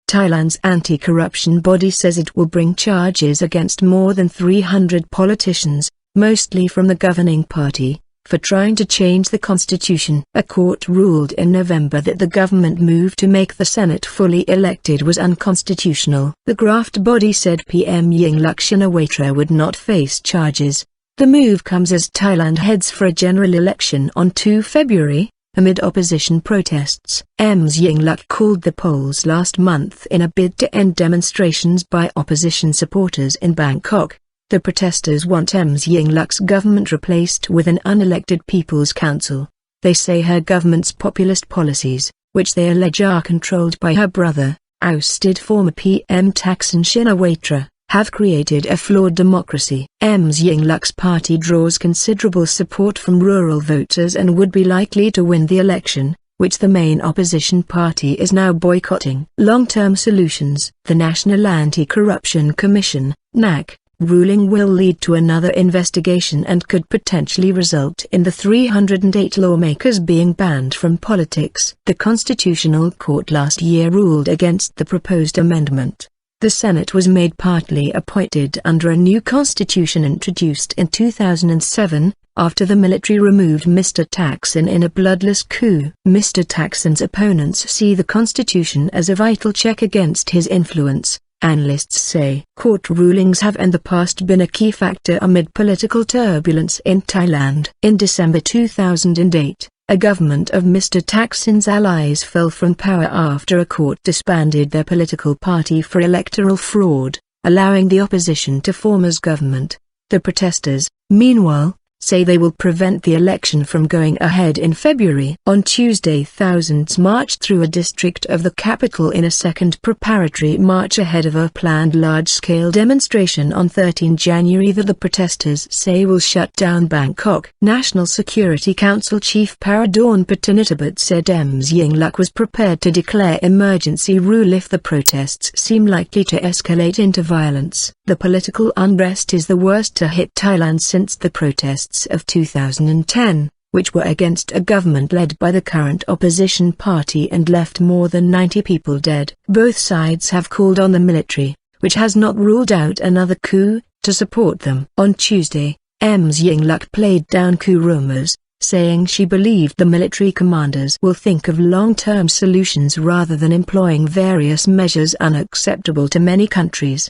Thailand's anti-corruption body says it will bring charges against more than 300 politicians, mostly from the governing party, for trying to change the constitution. A court ruled in November that the government move to make the Senate fully elected was unconstitutional. The graft body said PM Yingluck Shinawatra would not face charges. The move comes as Thailand heads for a general election on 2 February, amid opposition protests. Ms Yingluck called the polls last month in a bid to end demonstrations by opposition supporters in Bangkok. The protesters want Ms Yingluck's government replaced with an unelected People's Council. They say her government's populist policies, which they allege are controlled by her brother, ousted former PM Thaksin Shinawatra, have created a flawed democracy. Ms Yingluck's party draws considerable support from rural voters and would be likely to win the election, which the main opposition party is now boycotting. Long-term solutions. The National Anti-Corruption Commission, NAC, ruling will lead to another investigation and could potentially result in the 308 lawmakers being banned from politics. The Constitutional Court last year ruled against the proposed amendment. The Senate was made partly appointed under a new constitution introduced in 2007, after the military removed Mr. Thaksin in a bloodless coup. Mr. Thaksin's opponents see the constitution as a vital check against his influence. Analysts say court rulings have in the past been a key factor amid political turbulence in Thailand. In December 2008, a government of Mr. Thaksin's allies fell from power after a court disbanded their political party for electoral fraud, allowing the opposition to form as government. The protesters, meanwhile, say they will prevent the election from going ahead in February. On Tuesday, thousands marched through a district of the capital in a second preparatory march ahead of a planned large-scale demonstration on 13 January that the protesters say will shut down Bangkok. National Security Council Chief Paradorn Patanatabut said Ms Yingluck was prepared to declare emergency rule if the protests seem likely to escalate into violence. The political unrest is the worst to hit Thailand since the protests of 2010, which were against a government led by the current opposition party and left more than 90 people dead. Both sides have called on the military, which has not ruled out another coup, to support them. On Tuesday, Ms Yingluck played down coup rumors, saying she believed the military commanders will think of long-term solutions rather than employing various measures unacceptable to many countries.